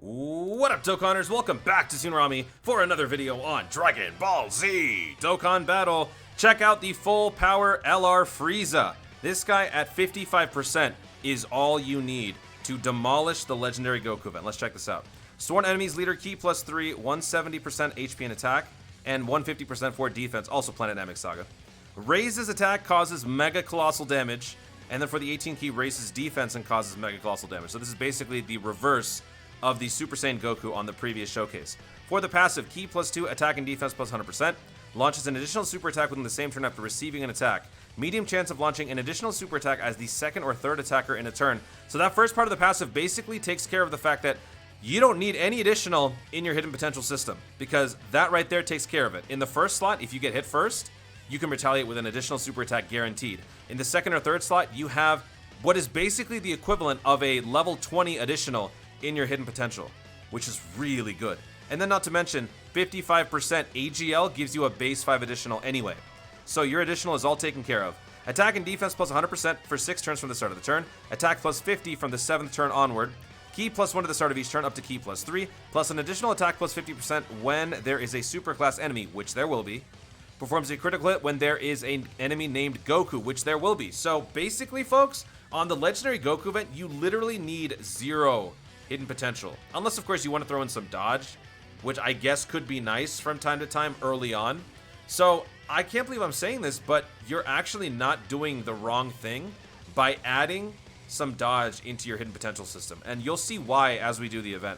What up, Dokkaners? Welcome back to Tsunami for another video on Dragon Ball Z Dokkan Battle. Check out the full power LR Frieza. This guy at 55% is all you need to demolish the legendary Goku event. Let's check this out. Sworn enemies leader key +3, 170% HP and attack, and 150% for defense, also Planet Namek Saga. Raises attack causes mega colossal damage, and then for the 18 key raises defense and causes mega colossal damage. So this is basically the reverse of the Super Saiyan Goku on the previous showcase. For the passive, key +2, attack and defense +100%, launches an additional super attack within the same turn after receiving an attack. Medium chance of launching an additional super attack as the second or third attacker in a turn. So that first part of the passive basically takes care of the fact that you don't need any additional in your hidden potential system, because that right there takes care of it. In the first slot, if you get hit first, you can retaliate with an additional super attack guaranteed. In the second or third slot, you have what is basically the equivalent of a level 20 additional in your hidden potential, which is really good. And then not to mention, 55% AGL gives you a base 5 additional anyway. So your additional is all taken care of. Attack and defense +100% for 6 turns from the start of the turn. Attack +50 from the 7th turn onward. Key +1 to the start of each turn up to key +3, plus an additional attack +50% when there is a superclass enemy, which there will be. Performs a critical hit when there is an enemy named Goku, which there will be. So basically, folks, on the legendary Goku event, you literally need 0 hidden potential. Unless, of course, you want to throw in some dodge, which I guess could be nice from time to time early on. So I can't believe I'm saying this, but you're actually not doing the wrong thing by adding some dodge into your hidden potential system. And you'll see why as we do the event.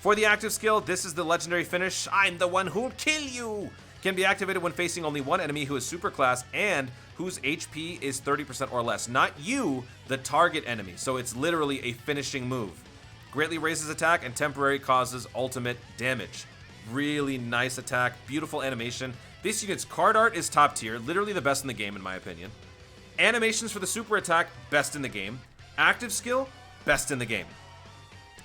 For the active skill, this is the legendary finish, I'm the one who'll kill you. Can be activated when facing only one enemy who is superclass and whose HP is 30% or less. Not you, the target enemy. So it's literally a finishing move. Greatly raises attack and temporary causes ultimate damage. Really nice attack, beautiful animation. This unit's card art is top tier, literally the best in the game in my opinion. Animations for the super attack, best in the game. Active skill, best in the game.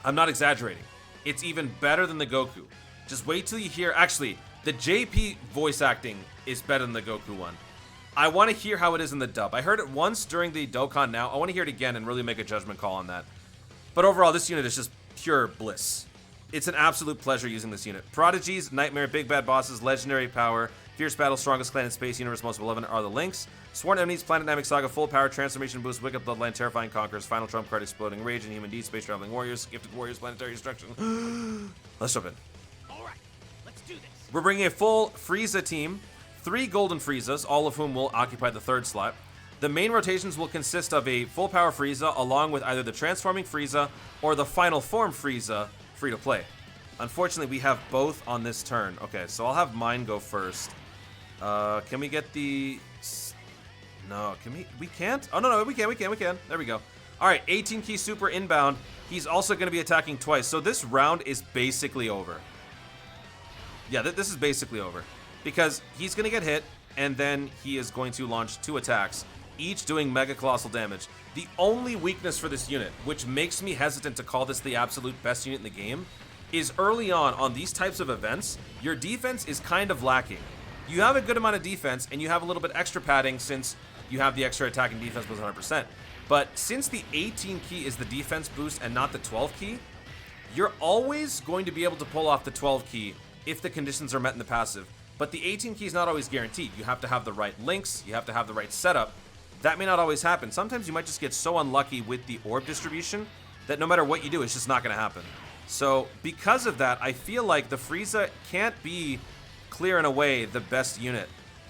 I'm not exaggerating. It's even better than the Goku. Just wait till you hear, actually, the JP voice acting is better than the Goku one. I want to hear how it is in the dub. I heard it once during the Dokkan Now. I want to hear it again and really make a judgment call on that. But overall, this unit is just pure bliss. It's an absolute pleasure using this unit. Prodigies, Nightmare, Big Bad Bosses, Legendary Power, Fierce Battle, Strongest Clan in Space, Universe Most Beloved are the links. Sworn Enemies, Planet Namek Saga, Full Power, Transformation Boost, Wicked Bloodline, Terrifying Conquerors, Final Trump Card, Exploding Rage, and Human Deed, Space Traveling Warriors, Gifted Warriors, Planetary Destruction. Let's jump in. Alright, let's do this. We're bringing a full Frieza team, 3 Golden Friezas, all of whom will occupy the 3rd slot. The main rotations will consist of a full power Frieza along with either the transforming Frieza or the final form Frieza free to play. Unfortunately, we have both on this turn. Okay, so I'll have mine go first. Can we get the... No, can we? We can't? Oh, no, we can. There we go. All right, 18 key super inbound. He's also going to be attacking twice. So this round is basically over. Yeah, this is basically over. Because he's going to get hit, and then he is going to launch 2 attacks, each doing mega colossal damage. The only weakness for this unit, which makes me hesitant to call this the absolute best unit in the game, is early on these types of events, your defense is kind of lacking. You have a good amount of defense, and you have a little bit extra padding since you have the extra attack and defense plus 100%. But since the 18 key is the defense boost and not the 12 key, you're always going to be able to pull off the 12 key if the conditions are met in the passive. But the 18 key is not always guaranteed. You have to have the right links, you have to have the right setup. That may not always happen. Sometimes you might just get so unlucky with the orb distribution that no matter what you do, it's just not going to happen. So because of that, I feel like the Frieza can't be clear and away the best unit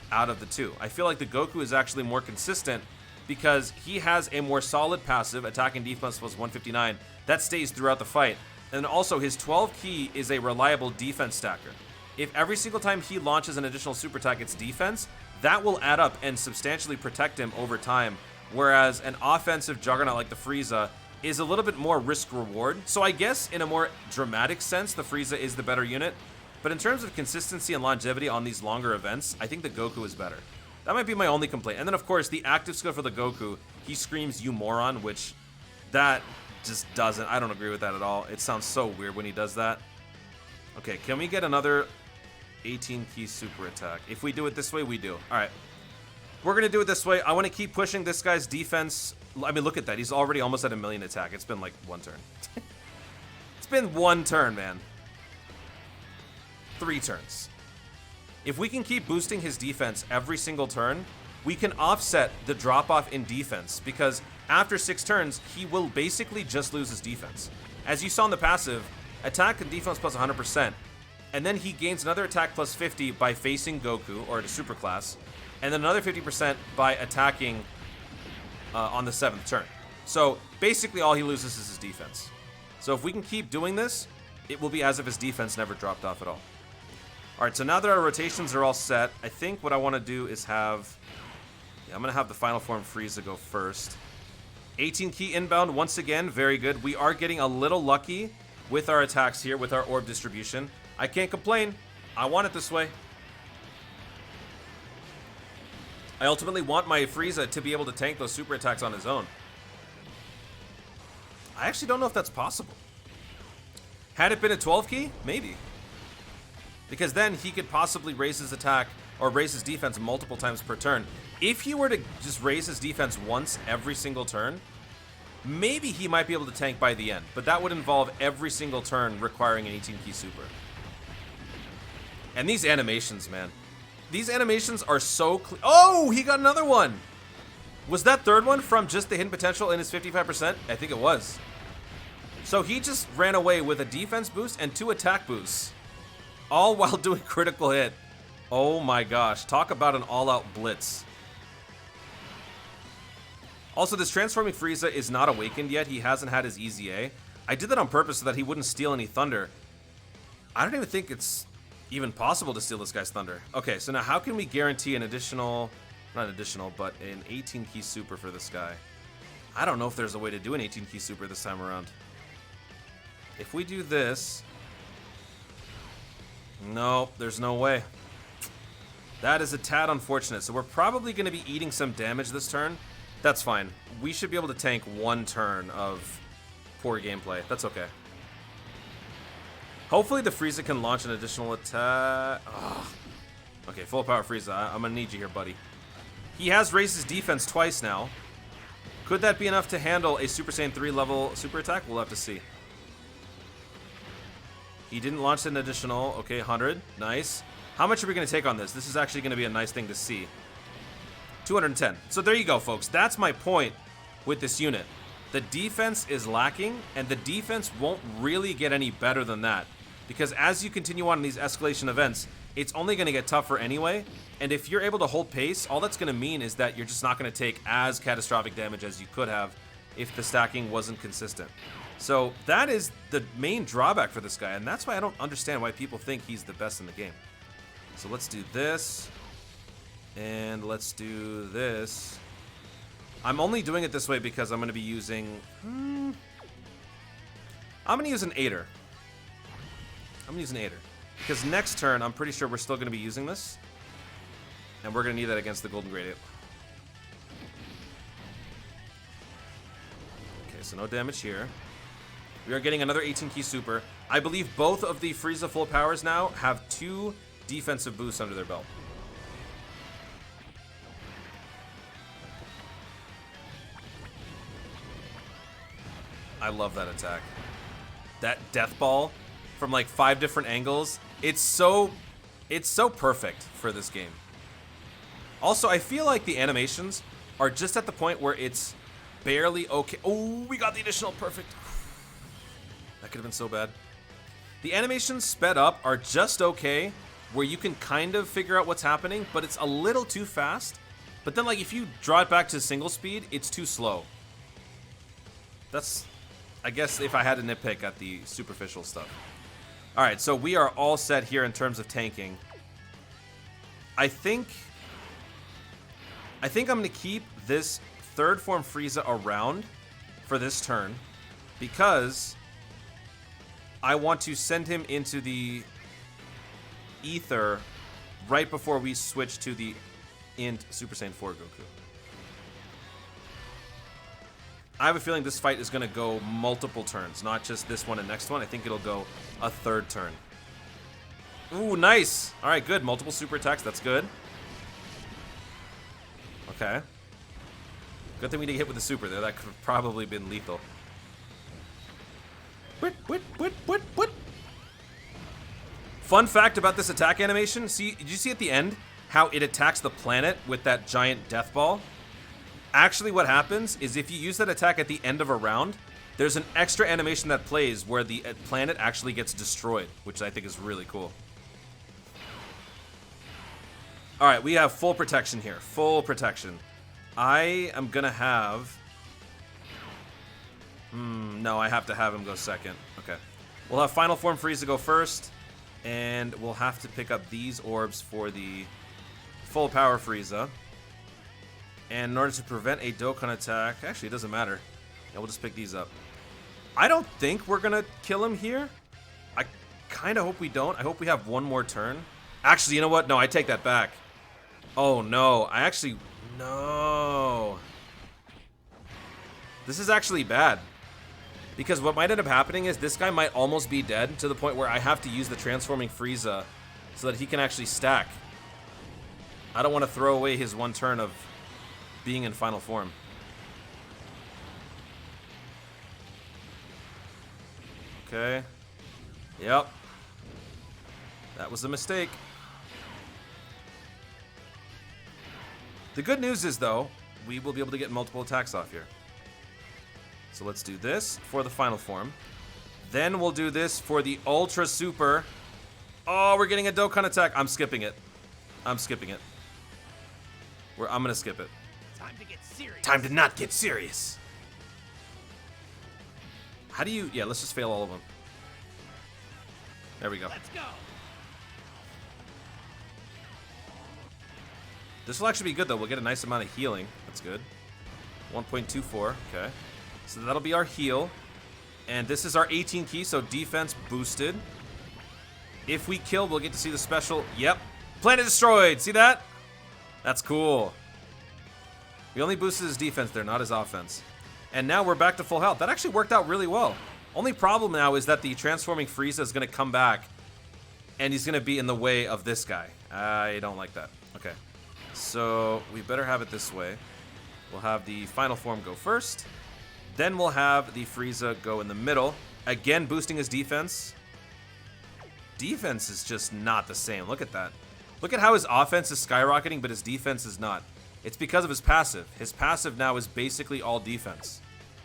out of the 2. I feel like the Goku is actually more consistent because he has a more solid passive, attack and defense plus 159, that stays throughout the fight. And also his 12 key is a reliable defense stacker. If every single time he launches an additional super attack it's defense, that will add up and substantially protect him over time. Whereas an offensive juggernaut like the Frieza is a little bit more risk-reward. So I guess in a more dramatic sense, the Frieza is the better unit. But in terms of consistency and longevity on these longer events, I think the Goku is better. That might be my only complaint. And then, of course, the active skill for the Goku, he screams, "You moron," which that just doesn't. I don't agree with that at all. It sounds so weird when he does that. Okay, can we get another 18 key super attack? If we do it this way, we do. All right. We're going to do it this way. I want to keep pushing this guy's defense. I mean, look at that. He's already almost at 1 million attack. It's been like 1 turn. It's been 1 turn, man. 3 turns. If we can keep boosting his defense every single turn, we can offset the drop-off in defense, because after 6 turns, he will basically just lose his defense. As you saw in the passive, attack and defense plus 100%, and then he gains another attack plus 50 by facing Goku, or at a super class, and then another 50% by attacking on the 7th turn. So basically all he loses is his defense. So if we can keep doing this, it will be as if his defense never dropped off at all. Alright, so now that our rotations are all set, I think what I want to do is have... Yeah, I'm going to have the final form Frieza go first. 18 key inbound, once again, very good. We are getting a little lucky with our attacks here, with our orb distribution. I can't complain. I want it this way. I ultimately want my Frieza to be able to tank those super attacks on his own. I actually don't know if that's possible. Had it been a 12 key? Maybe. Because then he could possibly raise his attack or raise his defense multiple times per turn. If he were to just raise his defense once every single turn, maybe he might be able to tank by the end. But that would involve every single turn requiring an 18 key super. And these animations, man. These animations are so clear. Oh, he got another one. Was that third one from just the hidden potential in his 55%? I think it was. So he just ran away with a defense boost and 2 attack boosts, all while doing critical hit. Oh my gosh, talk about an all-out blitz. Also, this transforming Frieza is not awakened yet. He hasn't had his EZA. I did that on purpose so that he wouldn't steal any thunder. I don't even think it's even possible to steal this guy's thunder. Okay, so now how can we guarantee an additional, not additional, but an 18 key super for this guy? I don't know if there's a way to do an 18 key super this time around. If we do this, no, there's no way. That is a tad unfortunate. So we're probably going to be eating some damage this turn. That's fine. We should be able to tank 1 turn of poor gameplay. That's okay. Hopefully the Frieza can launch an additional attack. Ugh. Okay, full power Frieza. I'm going to need you here, buddy. He has raised his defense twice now. Could that be enough to handle a Super Saiyan 3 level super attack? We'll have to see. He didn't launch an additional. Okay, 100. Nice. How much are we going to take on this? This is actually going to be a nice thing to see. 210. So there you go, folks. That's my point with this unit. The defense is lacking, and the defense won't really get any better than that. Because as you continue on in these escalation events, it's only going to get tougher anyway. And if you're able to hold pace, all that's going to mean is that you're just not going to take as catastrophic damage as you could have if the stacking wasn't consistent. So that is the main drawback for this guy, and that's why I don't understand why people think he's the best in the game. So let's do this, and let's do this. I'm only doing it this way because I'm going to be using... I'm going to use an Aider. I'm going to use an Aider. Because next turn, I'm pretty sure we're still going to be using this. And we're going to need that against the Golden Gradient. Okay, so no damage here. We are getting another 18 key super. I believe both of the Frieza full powers now have 2 defensive boosts under their belt. I love that attack. That death ball from like 5 different angles. It's so perfect for this game. Also, I feel like the animations are just at the point where it's barely okay. Oh, we got the additional perfect. That could have been so bad. The animations sped up are just okay, where you can kind of figure out what's happening, but it's a little too fast. But then, like, if you draw it back to single speed, it's too slow. That's, I guess, if I had to nitpick at the superficial stuff. All right, so we are all set here in terms of tanking. I think I'm going to keep this third form Frieza around for this turn because I want to send him into the Ether right before we switch to the Int Super Saiyan 4 Goku. I have a feeling this fight is going to go multiple turns, not just this one and next one. I think it'll go a 3rd turn. Ooh, nice. All right, good. Multiple super attacks. That's good. Okay. Good thing we didn't hit with the super there. That could have probably been lethal. Fun fact about this attack animation, see, did you see at the end how it attacks the planet with that giant death ball? Actually, what happens is if you use that attack at the end of a round, there's an extra animation that plays where the planet actually gets destroyed, which I think is really cool. All right, we have full protection here, full protection. I am gonna have... no, I have to have him go second. Okay. We'll have Final Form Frieza go first, and we'll have to pick up these orbs for the full power Frieza. And in order to prevent a Dokkan attack, actually it doesn't matter. Yeah, we'll just pick these up. I don't think we're gonna kill him here. I kind of hope we don't. I hope we have one more turn. Actually, you know what? No, I take that back. Oh no, no. This is actually bad. Because what might end up happening is this guy might almost be dead to the point where I have to use the transforming Frieza so that he can actually stack. I don't want to throw away his one turn of being in final form. Okay. Yep. That was a mistake. The good news is, though, we will be able to get multiple attacks off here. So let's do this for the final form. Then we'll do this for the Ultra Super. Oh, we're getting a Dokkan attack. I'm skipping it. I'm skipping it. I'm going to skip it. Time to get serious. Time to not get serious. How do you... Yeah, let's just fail all of them. There we go. Let's go. This will actually be good, though. We'll get a nice amount of healing. That's good. 1.24. Okay. So that'll be our heal. And this is our 18 key, so defense boosted. If we kill, we'll get to see the special. Yep. Planet destroyed. See that? That's cool. We only boosted his defense there, not his offense. And now we're back to full health. That actually worked out really well. Only problem now is that the transforming Frieza is going to come back, and he's going to be in the way of this guy. I don't like that. Okay. So we better have it this way. We'll have the final form go first. Then we'll have the Frieza go in the middle. Again, boosting his defense. Defense is just not the same. Look at that. Look at how his offense is skyrocketing, but his defense is not. It's because of his passive. His passive now is basically all defense.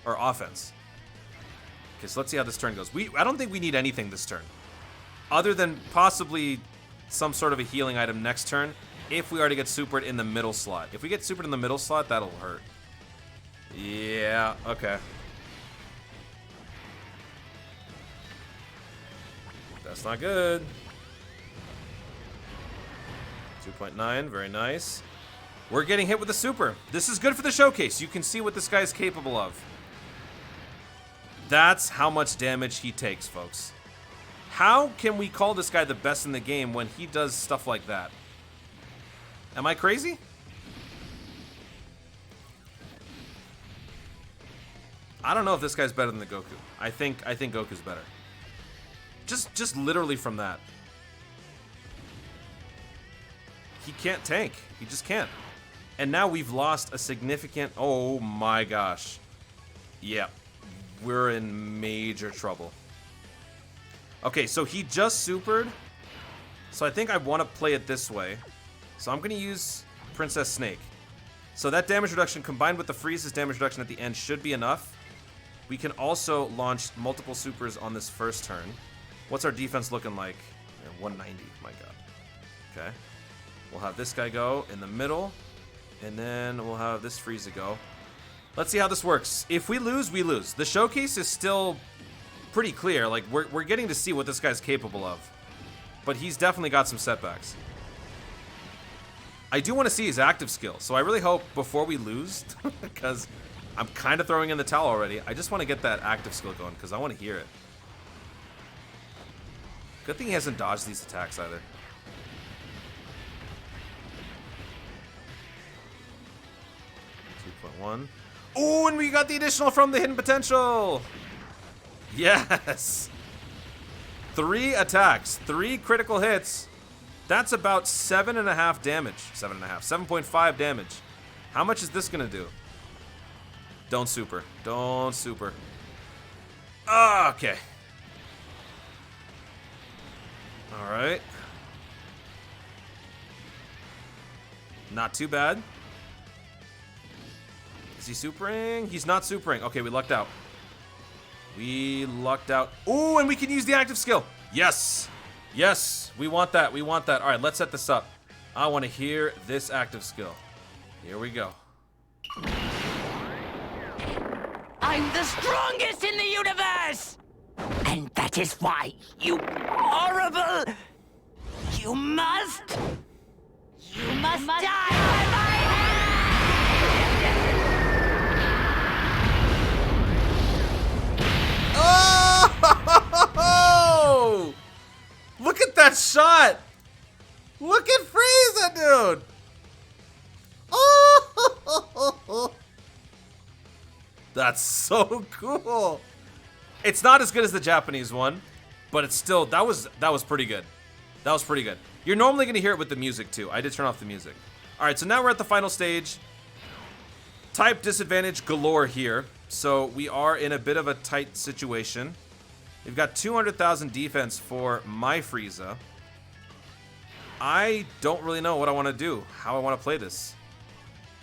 Or offense. Okay, so let's see how this turn goes. I don't think we need anything this turn. Other than possibly some sort of a healing item next turn, if we are to get supered in the middle slot. If we get supered in the middle slot, that'll hurt. Yeah, okay. That's not good. 2.9, very nice. We're getting hit with a super. This is good for the showcase. You can see what this guy is capable of. That's how much damage he takes, folks. How can we call this guy the best in the game when he does stuff like that? Am I crazy? I don't know if this guy's better than the Goku. I think Goku's better. Just literally from that. He can't tank. He just can't. And now we've lost a significant... Oh my gosh. Yeah. We're in major trouble. Okay, so he just supered. So I think I want to play it this way. So I'm going to use Princess Snake. So that damage reduction combined with the Frieza's damage reduction at the end should be enough. We can also launch multiple supers on this first turn. What's our defense looking like? Yeah, 190. My god. Okay. We'll have this guy go in the middle. And then we'll have this Frieza go. Let's see how this works. If we lose, we lose. The showcase is still pretty clear. Like, we're getting to see what this guy's capable of. But he's definitely got some setbacks. I do want to see his active skill. So I really hope before we lose, because I'm kind of throwing in the towel already. I just want to get that active skill going because I want to hear it. Good thing he hasn't dodged these attacks either. Oh, and we got the additional from the hidden potential. Yes. 3 attacks, 3 critical hits. That's about 7.5 damage. 7.5 damage. How much is this gonna do? Don't super. Don't super. Okay. Alright. Not too bad. Is he supering? He's not supering. Okay, we lucked out. We lucked out. Ooh, and we can use the active skill. Yes. Yes, we want that. We want that. All right, let's set this up. I want to hear this active skill. Here we go. I'm the strongest in the universe! And that is why, you horrible... You must die by my hand! Oh! Look at that shot! Look at Frieza, dude! Oh! That's so cool. It's not as good as the Japanese one, but it's still that was pretty good. That was pretty good. You're normally gonna hear it with the music too. I did turn off the music. All right, so now we're at the final stage. Type disadvantage galore here, so we are in a bit of a tight situation. We've got 200,000 defense for my Frieza. I don't really know what I want to do, how I want to play this.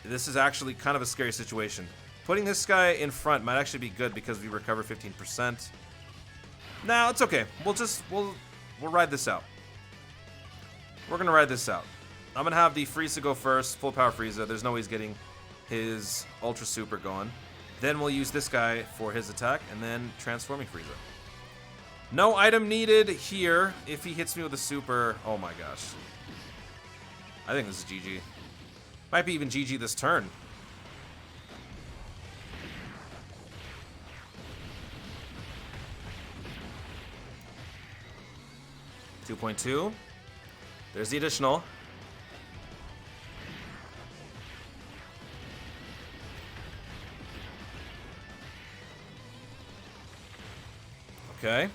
This is actually kind of a scary situation. Putting this guy in front might actually be good because we recover 15%. Nah, it's okay. We'll ride this out. We're gonna ride this out. I'm gonna have the Frieza go first, full power Frieza. There's no way he's getting his Ultra Super going. Then we'll use this guy for his attack, and then transforming Frieza. No item needed here. If he hits me with a super, oh my gosh. I think this is GG. Might be even GG this turn. $2.2. There's the additional. Okay.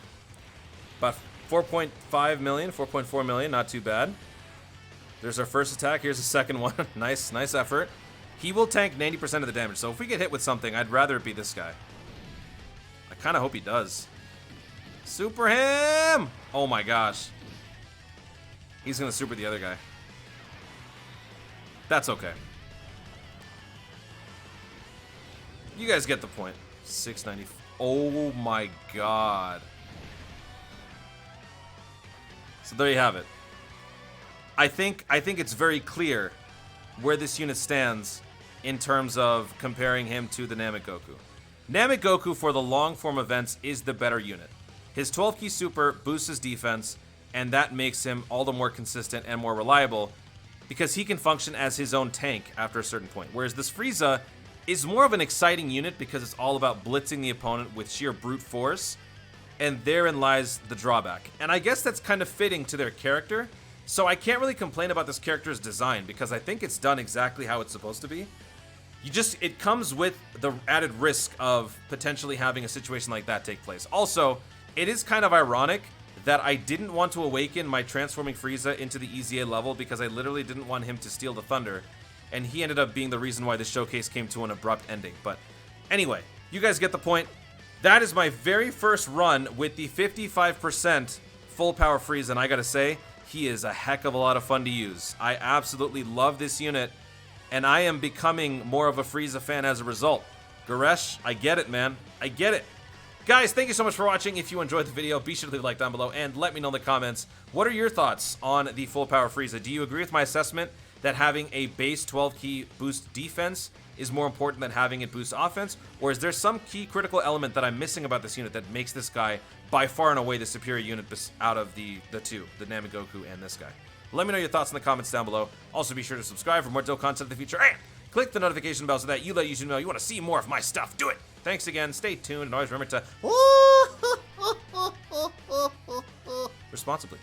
About 4.5 million, 4.4 million, not too bad. There's our first attack. Here's the second one. Nice effort. He will tank 90% of the damage, so if we get hit with something, I'd rather it be this guy. I kind of hope he does. Super him! Oh my gosh. He's gonna super the other guy. That's okay. You guys get the point. 690. Oh my god. So there you have it. I think it's very clear where this unit stands in terms of comparing him to the Namek Goku. Namek Goku for the long form events is the better unit. His 12 key super boosts his defense, and that makes him all the more consistent and more reliable because he can function as his own tank after a certain point. Whereas this Frieza is more of an exciting unit because it's all about blitzing the opponent with sheer brute force, and therein lies the drawback. And I guess that's kind of fitting to their character, so I can't really complain about this character's design because I think it's done exactly how it's supposed to be. It comes with the added risk of potentially having a situation like that take place. Also, it is kind of ironic that I didn't want to awaken my transforming Frieza into the EZA level because I literally didn't want him to steal the thunder, and he ended up being the reason why the showcase came to an abrupt ending. But anyway, you guys get the point. That is my very first run with the 55% full power Frieza, and I gotta say, he is a heck of a lot of fun to use. I absolutely love this unit, and I am becoming more of a Frieza fan as a result. Goresh, I get it, man. I get it. Guys, thank you so much for watching. If you enjoyed the video, be sure to leave a like down below and let me know in the comments, what are your thoughts on the full power Frieza? Do you agree with my assessment that having a base 12 key boost defense is more important than having it boost offense? Or is there some key critical element that I'm missing about this unit that makes this guy by far and away the superior unit out of the two, the Namek Goku and this guy? Let me know your thoughts in the comments down below. Also, be sure to subscribe for more dope content in the future, and click the notification bell so that you let YouTube know you want to see more of my stuff. Do it! Thanks again, stay tuned, and always remember to responsibly.